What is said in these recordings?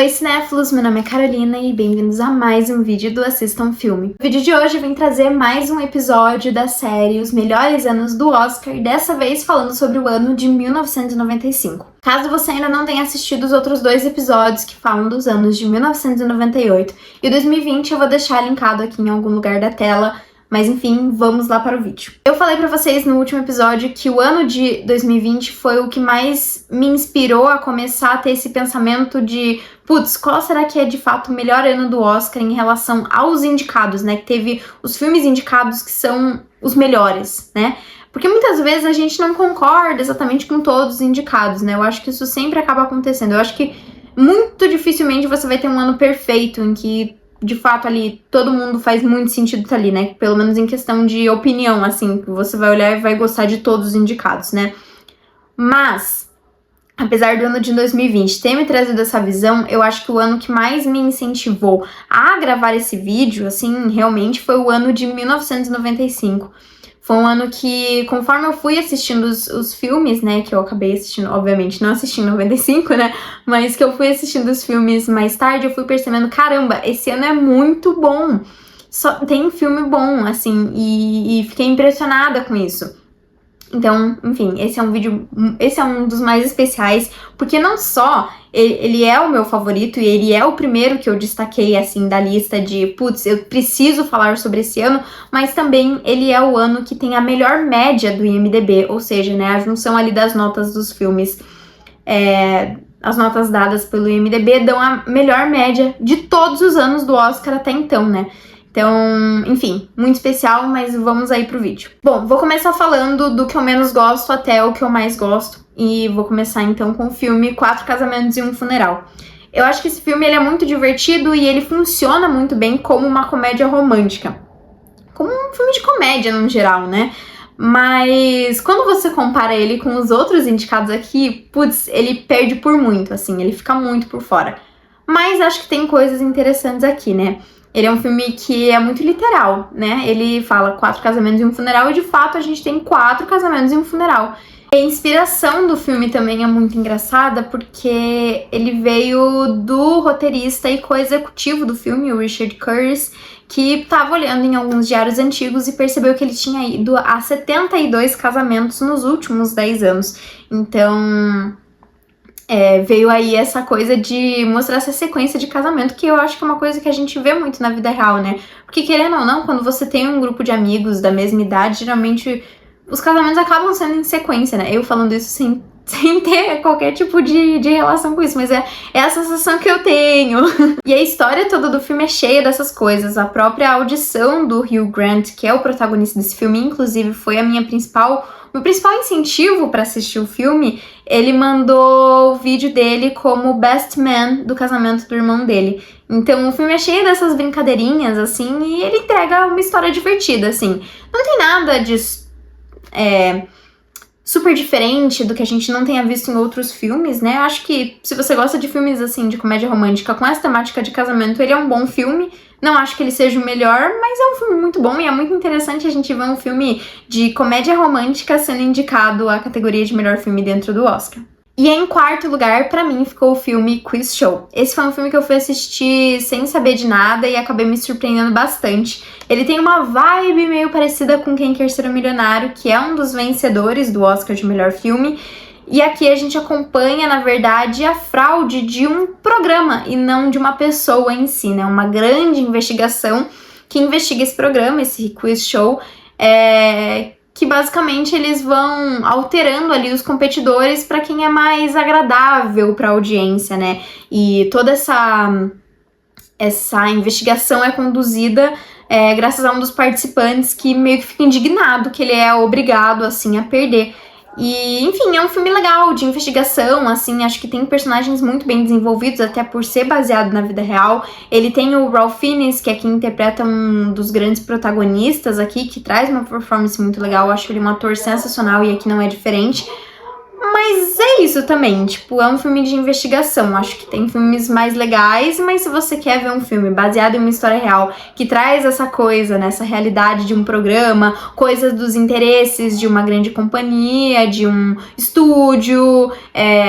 Oi cinéfilos, meu nome é Carolina e bem-vindos a mais um vídeo do Assista um Filme. No vídeo de hoje eu vim trazer mais um episódio da série Os Melhores Anos do Oscar, dessa vez falando sobre o ano de 1995. Caso você ainda não tenha assistido os outros dois episódios que falam dos anos de 1998 e 2020, eu vou deixar linkado aqui em algum lugar da tela. Mas enfim, vamos lá para o vídeo. Eu falei pra vocês no último episódio que o ano de 2020 foi o que mais me inspirou a começar a ter esse pensamento de putz, qual será que é de fato o melhor ano do Oscar em relação aos indicados, né? Que teve os filmes indicados que são os melhores, né? Porque muitas vezes a gente não concorda exatamente com todos os indicados, né? Eu acho que isso sempre acaba acontecendo. Eu acho que muito dificilmente você vai ter um ano perfeito em que de fato ali todo mundo faz muito sentido estar ali, né? Pelo menos em questão de opinião, assim, você vai olhar e vai gostar de todos os indicados, né? Mas, apesar do ano de 2020 ter me trazido essa visão, eu acho que o ano que mais me incentivou a gravar esse vídeo, assim, realmente foi o ano de 1995. Foi um ano que, conforme eu fui assistindo os filmes, né, que eu acabei assistindo, obviamente, não assisti em 95, né, mas que eu fui assistindo os filmes mais tarde, eu fui percebendo, caramba, esse ano é muito bom, só tem filme bom, assim, e fiquei impressionada com isso. Então, enfim, esse é um dos mais especiais, porque não só ele é o meu favorito e ele é o primeiro que eu destaquei, assim, da lista de, putz, eu preciso falar sobre esse ano, mas também ele é o ano que tem a melhor média do IMDb, ou seja, né, a junção ali das notas dos filmes, as notas dadas pelo IMDb dão a melhor média de todos os anos do Oscar até então, né. Então, enfim, muito especial, mas vamos aí pro vídeo. Bom, vou começar falando do que eu menos gosto até o que eu mais gosto. E vou começar então com o filme Quatro Casamentos e um Funeral. Eu acho que esse filme ele é muito divertido e ele funciona muito bem como uma comédia romântica. Como um filme de comédia no geral, né? Mas quando você compara ele com os outros indicados aqui, putz, ele perde por muito, assim, ele fica muito por fora. Mas acho que tem coisas interessantes aqui, né? Ele é um filme que é muito literal, né? Ele fala 4 casamentos e um funeral e, de fato, a gente tem 4 casamentos e um funeral. A inspiração do filme também é muito engraçada porque ele veio do roteirista e co-executivo do filme, o Richard Curtis, que estava olhando em alguns diários antigos e percebeu que ele tinha ido a 72 casamentos nos últimos 10 anos. Então veio aí essa coisa de mostrar essa sequência de casamento, que eu acho que é uma coisa que a gente vê muito na vida real, né? Porque, querendo ou não, quando você tem um grupo de amigos da mesma idade, geralmente os casamentos acabam sendo em sequência, né? Eu falando isso sem ter qualquer tipo de relação com isso, mas é a sensação que eu tenho. E a história toda do filme é cheia dessas coisas. A própria audição do Hugh Grant, que é o protagonista desse filme, inclusive foi a meu principal incentivo para assistir o filme. Ele mandou o vídeo dele como best man do casamento do irmão dele. Então o filme é cheio dessas brincadeirinhas, assim, e ele entrega uma história divertida, assim. Não tem nada de super diferente do que a gente não tenha visto em outros filmes, né? Eu acho que se você gosta de filmes, assim, de comédia romântica com essa temática de casamento, ele é um bom filme. Não acho que ele seja o melhor, mas é um filme muito bom e é muito interessante a gente ver um filme de comédia romântica sendo indicado à categoria de melhor filme dentro do Oscar. E em quarto lugar, pra mim, ficou o filme Quiz Show. Esse foi um filme que eu fui assistir sem saber de nada e acabei me surpreendendo bastante. Ele tem uma vibe meio parecida com Quem Quer Ser um Milionário, que é um dos vencedores do Oscar de melhor filme. E aqui a gente acompanha, na verdade, a fraude de um programa e não de uma pessoa em si, né? Uma grande investigação que investiga esse programa, esse Quiz Show, que basicamente eles vão alterando ali os competidores para quem é mais agradável para a audiência, né? E toda essa investigação é conduzida graças a um dos participantes que meio que fica indignado que ele é obrigado, assim, a perder. E, enfim, é um filme legal, de investigação, assim, acho que tem personagens muito bem desenvolvidos, até por ser baseado na vida real. Ele tem o Ralph Fiennes, que é quem interpreta um dos grandes protagonistas aqui, que traz uma performance muito legal, acho ele um ator sensacional e aqui não é diferente. Mas é isso também, tipo, é um filme de investigação. Acho que tem filmes mais legais, mas se você quer ver um filme baseado em uma história real, que traz essa coisa, né, essa realidade de um programa, coisas dos interesses de uma grande companhia, de um estúdio,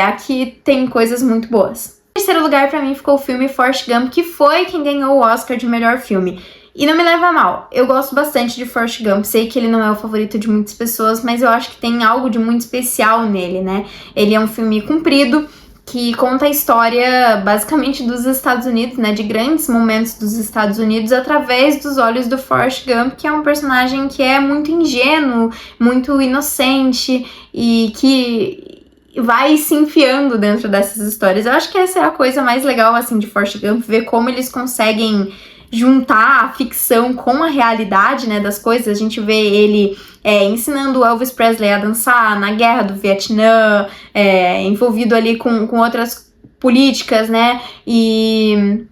aqui tem coisas muito boas. terceiro lugar pra mim ficou o filme Forrest Gump, que foi quem ganhou o Oscar de melhor filme. E não me leva a mal, eu gosto bastante de Forrest Gump, sei que ele não é o favorito de muitas pessoas, mas eu acho que tem algo de muito especial nele, né? Ele é um filme comprido, que conta a história basicamente dos Estados Unidos, né, de grandes momentos dos Estados Unidos através dos olhos do Forrest Gump, que é um personagem que é muito ingênuo, muito inocente e que vai se enfiando dentro dessas histórias. Eu acho que essa é a coisa mais legal, assim, de Forrest Gump, ver como eles conseguem juntar a ficção com a realidade, né, das coisas. A gente vê ele ensinando o Elvis Presley a dançar na guerra do Vietnã, envolvido ali com outras políticas, né, e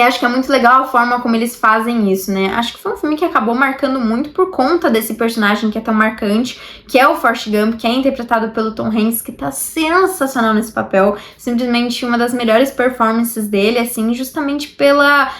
acho que é muito legal a forma como eles fazem isso, né? Acho que foi um filme que acabou marcando muito por conta desse personagem que é tão marcante, que é o Forrest Gump, que é interpretado pelo Tom Hanks, que tá sensacional nesse papel. Simplesmente uma das melhores performances dele, assim, justamente pela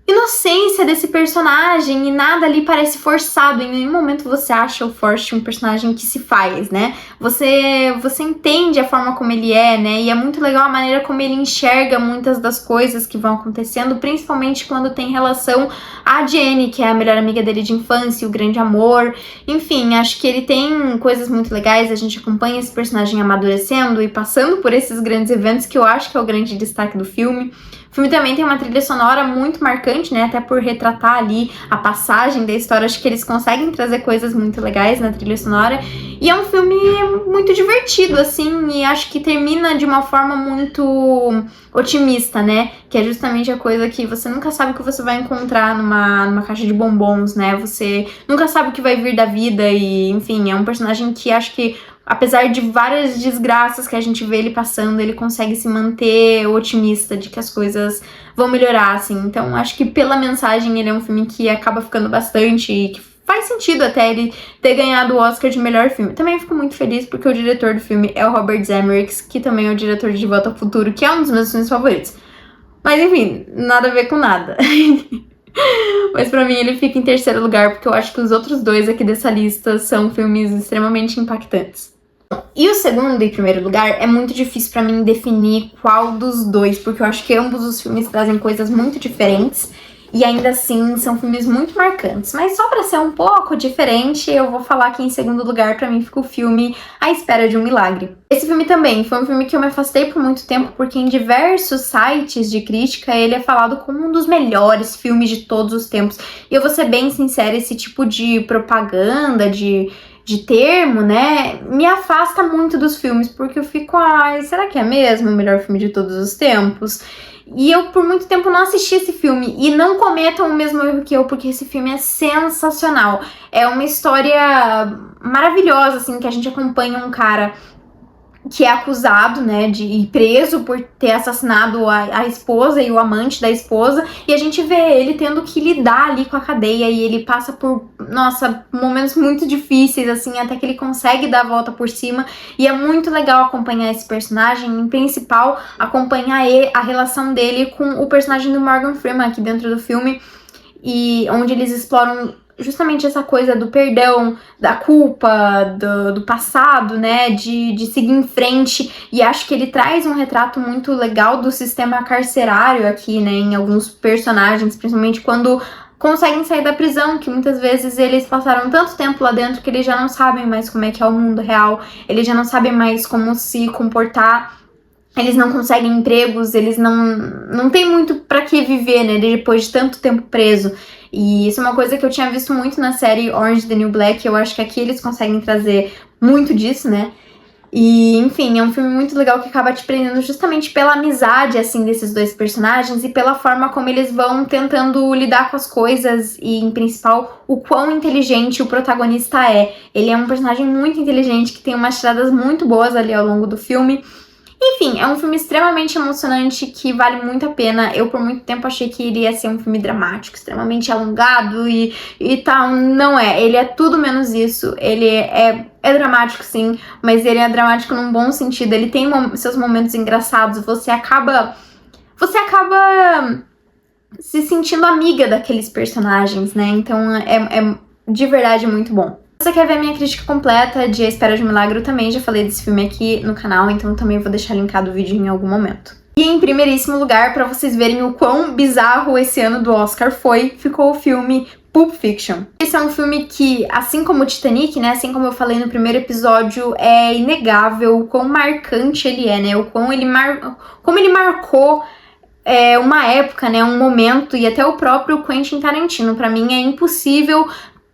inocência desse personagem, e nada ali parece forçado. Em nenhum momento você acha o Forrest um personagem que se faz, né? Você entende a forma como ele é, né? E é muito legal a maneira como ele enxerga muitas das coisas que vão acontecendo, principalmente quando tem relação à Jenny, que é a melhor amiga dele de infância, o grande amor. Enfim, acho que ele tem coisas muito legais, a gente acompanha esse personagem amadurecendo e passando por esses grandes eventos, que eu acho que é o grande destaque do filme. O filme também tem uma trilha sonora muito marcante, né, até por retratar ali a passagem da história. Acho que eles conseguem trazer coisas muito legais na trilha sonora, e é um filme muito divertido, assim, e acho que termina de uma forma muito otimista, né, que é justamente a coisa que você nunca sabe o que você vai encontrar numa caixa de bombons, né, você nunca sabe o que vai vir da vida, e enfim, é um personagem que acho que, apesar de várias desgraças que a gente vê ele passando, ele consegue se manter otimista de que as coisas vão melhorar, assim. Então, acho que pela mensagem ele é um filme que acaba ficando bastante, e que faz sentido até ele ter ganhado o Oscar de melhor filme. Também fico muito feliz porque o diretor do filme é o Robert Zemeckis, que também é o diretor de De Volta ao Futuro, que é um dos meus filmes favoritos. Mas enfim, nada a ver com nada. Mas pra mim ele fica em terceiro lugar, porque eu acho que os outros dois aqui dessa lista são filmes extremamente impactantes. E o segundo e primeiro lugar é muito difícil pra mim definir qual dos dois, porque eu acho que ambos os filmes trazem coisas muito diferentes e ainda assim são filmes muito marcantes. Mas só pra ser um pouco diferente, eu vou falar que em segundo lugar pra mim fica o filme A Espera de um Milagre. Esse filme também foi um filme que eu me afastei por muito tempo, porque em diversos sites de crítica ele é falado como um dos melhores filmes de todos os tempos. E eu vou ser bem sincera, esse tipo de propaganda, de termo, né, me afasta muito dos filmes, porque eu fico, ai, será que é mesmo o melhor filme de todos os tempos? E eu, por muito tempo, não assisti esse filme, e não cometam o mesmo erro que eu, porque esse filme é sensacional. É uma história maravilhosa, assim, que a gente acompanha um cara que é acusado, né, de ir preso por ter assassinado a esposa e o amante da esposa, e a gente vê ele tendo que lidar ali com a cadeia, e ele passa por, nossa, momentos muito difíceis, assim, até que ele consegue dar a volta por cima, e é muito legal acompanhar esse personagem, em principal, acompanhar a relação dele com o personagem do Morgan Freeman aqui dentro do filme, e onde eles exploram justamente essa coisa do perdão, da culpa, do passado, né, de seguir em frente, e acho que ele traz um retrato muito legal do sistema carcerário aqui, né, em alguns personagens, principalmente quando conseguem sair da prisão, que muitas vezes eles passaram tanto tempo lá dentro que eles já não sabem mais como é que é o mundo real, eles já não sabem mais como se comportar, eles não conseguem empregos, eles não têm muito pra que viver, né, depois de tanto tempo preso. E isso é uma coisa que eu tinha visto muito na série Orange is the New Black, eu acho que aqui eles conseguem trazer muito disso, né? E, enfim, é um filme muito legal que acaba te prendendo justamente pela amizade, assim, desses dois personagens e pela forma como eles vão tentando lidar com as coisas e, em principal, o quão inteligente o protagonista é. Ele é um personagem muito inteligente, que tem umas tiradas muito boas ali ao longo do filme. Enfim, é um filme extremamente emocionante que vale muito a pena. Eu, por muito tempo, achei que iria ser um filme dramático, extremamente alongado e tal. Não é. Ele é tudo menos isso. Ele é dramático, sim, mas ele é dramático num bom sentido. Ele tem seus momentos engraçados. Você acaba se sentindo amiga daqueles personagens, né? Então, é de verdade muito bom. Se você quer ver a minha crítica completa de A Espera de um Milagre, eu também já falei desse filme aqui no canal, então também vou deixar linkado o vídeo em algum momento. E em primeiríssimo lugar, para vocês verem o quão bizarro esse ano do Oscar foi, ficou o filme Pulp Fiction. Esse é um filme que, assim como o Titanic, né, assim como eu falei no primeiro episódio, é inegável o quão marcante ele é, né, como ele marcou uma época, né, um momento, e até o próprio Quentin Tarantino. Pra mim é impossível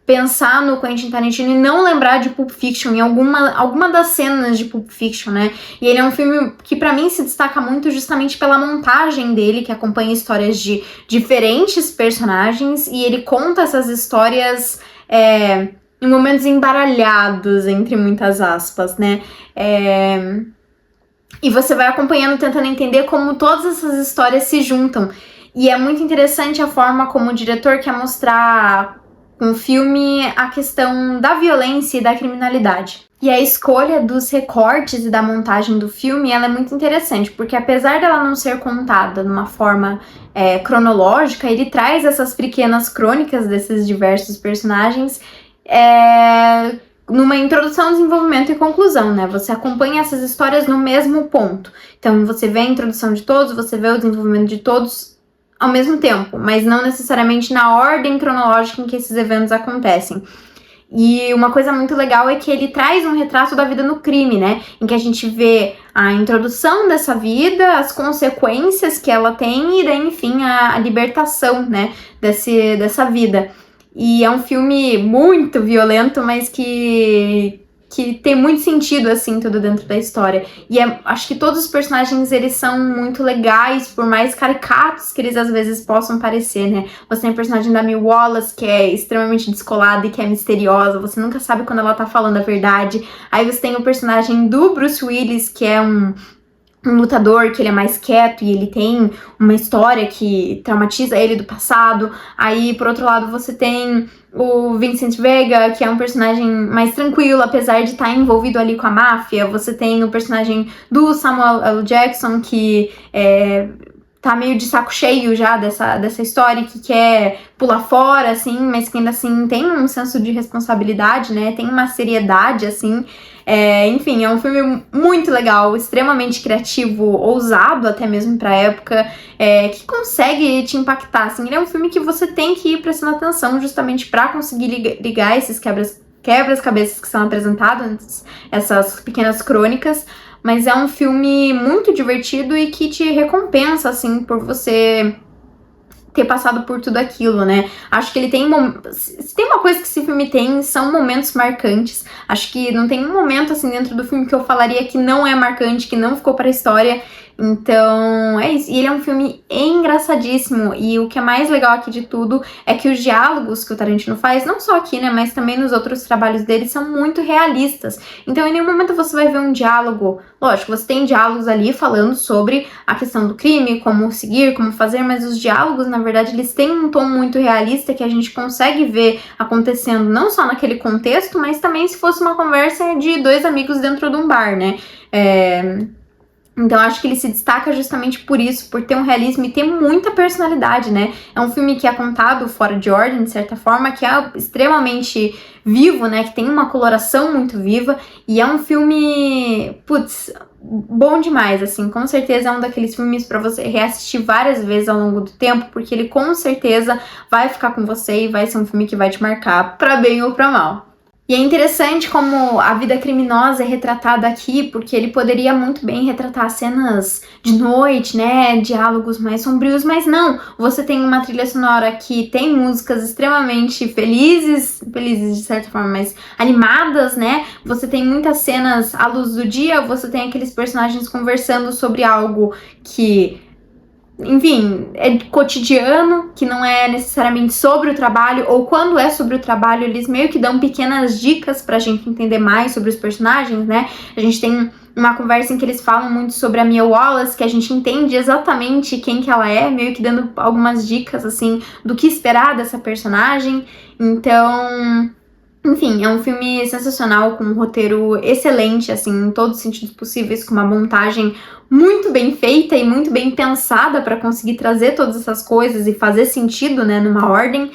pensar no Quentin Tarantino e não lembrar de Pulp Fiction, em alguma das cenas de Pulp Fiction, né? E ele é um filme que pra mim se destaca muito justamente pela montagem dele, que acompanha histórias de diferentes personagens, e ele conta essas histórias em momentos embaralhados, entre muitas aspas, né? E você vai acompanhando, tentando entender como todas essas histórias se juntam. E é muito interessante a forma como o diretor quer mostrar com o filme a questão da violência e da criminalidade. E a escolha dos recortes e da montagem do filme, ela é muito interessante, porque apesar dela não ser contada de uma forma cronológica, ele traz essas pequenas crônicas desses diversos personagens numa introdução, desenvolvimento e conclusão, né? Você acompanha essas histórias no mesmo ponto. Então, você vê a introdução de todos, você vê o desenvolvimento de todos ao mesmo tempo, mas não necessariamente na ordem cronológica em que esses eventos acontecem. E uma coisa muito legal é que ele traz um retrato da vida no crime, né? Em que a gente vê a introdução dessa vida, as consequências que ela tem e daí, enfim, a libertação, né, dessa vida. E é um filme muito violento, mas que tem muito sentido, assim, tudo dentro da história. E acho que todos os personagens, eles são muito legais, por mais caricatos que eles às vezes possam parecer, né? Você tem a personagem da Mia Wallace, que é extremamente descolada e que é misteriosa, você nunca sabe quando ela tá falando a verdade. Aí você tem o personagem do Bruce Willis, que é um lutador, que ele é mais quieto e ele tem uma história que traumatiza ele do passado. Aí, por outro lado, você tem o Vincent Vega, que é um personagem mais tranquilo, apesar de estar envolvido ali com a máfia. Você tem o personagem do Samuel L. Jackson, que tá meio de saco cheio já dessa história, que quer pular fora, assim, mas que ainda assim tem um senso de responsabilidade, né? Tem uma seriedade, assim. Enfim, é um filme muito legal, extremamente criativo, ousado até mesmo pra época, que consegue te impactar, assim. Ele é um filme que você tem que ir prestando atenção justamente pra conseguir ligar esses quebras-cabeças que são apresentados, essas pequenas crônicas. Mas é um filme muito divertido e que te recompensa, assim, por você ter passado por tudo aquilo, né? Acho que ele tem... Se tem uma coisa que esse filme tem, são momentos marcantes. Acho que não tem um momento, assim, dentro do filme que eu falaria que não é marcante, que não ficou pra história. Então, é isso. E ele é um filme engraçadíssimo. E o que é mais legal aqui de tudo é que os diálogos que o Tarantino faz, não só aqui, né, mas também nos outros trabalhos dele, são muito realistas. Então, em nenhum momento você vai ver um diálogo... Lógico, você tem diálogos ali falando sobre a questão do crime, como seguir, como fazer, mas os diálogos, na verdade, eles têm um tom muito realista que a gente consegue ver acontecendo não só naquele contexto, mas também se fosse uma conversa de dois amigos dentro de um bar, né? Então, acho que ele se destaca justamente por isso, por ter um realismo e ter muita personalidade, né? É um filme que é contado fora de ordem, de certa forma, que é extremamente vivo, né? Que tem uma coloração muito viva. E é um filme, bom demais, assim. Com certeza é um daqueles filmes pra você reassistir várias vezes ao longo do tempo, porque ele com certeza vai ficar com você e vai ser um filme que vai te marcar pra bem ou pra mal. E é interessante como a vida criminosa é retratada aqui, porque ele poderia muito bem retratar cenas de noite, né, diálogos mais sombrios, mas não, você tem uma trilha sonora que tem músicas extremamente felizes de certa forma, mas animadas, né, você tem muitas cenas à luz do dia, você tem aqueles personagens conversando sobre algo que... enfim, é cotidiano, que não é necessariamente sobre o trabalho, ou quando é sobre o trabalho, eles meio que dão pequenas dicas pra gente entender mais sobre os personagens, né? A gente tem uma conversa em que eles falam muito sobre a Mia Wallace, que a gente entende exatamente quem que ela é, meio que dando algumas dicas, assim, do que esperar dessa personagem. Então... enfim, é um filme sensacional, com um roteiro excelente, assim, em todos os sentidos possíveis, com uma montagem muito bem feita e muito bem pensada para conseguir trazer todas essas coisas e fazer sentido, né, numa ordem.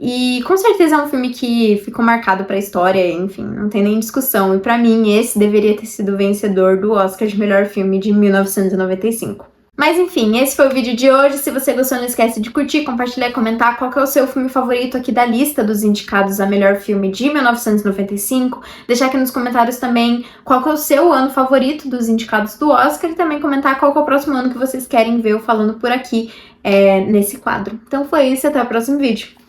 E com certeza é um filme que ficou marcado pra história, enfim, não tem nem discussão. E pra mim, esse deveria ter sido o vencedor do Oscar de melhor filme de 1995. Mas enfim, esse foi o vídeo de hoje. Se você gostou, não esquece de curtir, compartilhar e comentar qual que é o seu filme favorito aqui da lista dos indicados a melhor filme de 1995. Deixar aqui nos comentários também qual que é o seu ano favorito dos indicados do Oscar e também comentar qual que é o próximo ano que vocês querem ver eu falando por aqui nesse quadro. Então foi isso, até o próximo vídeo.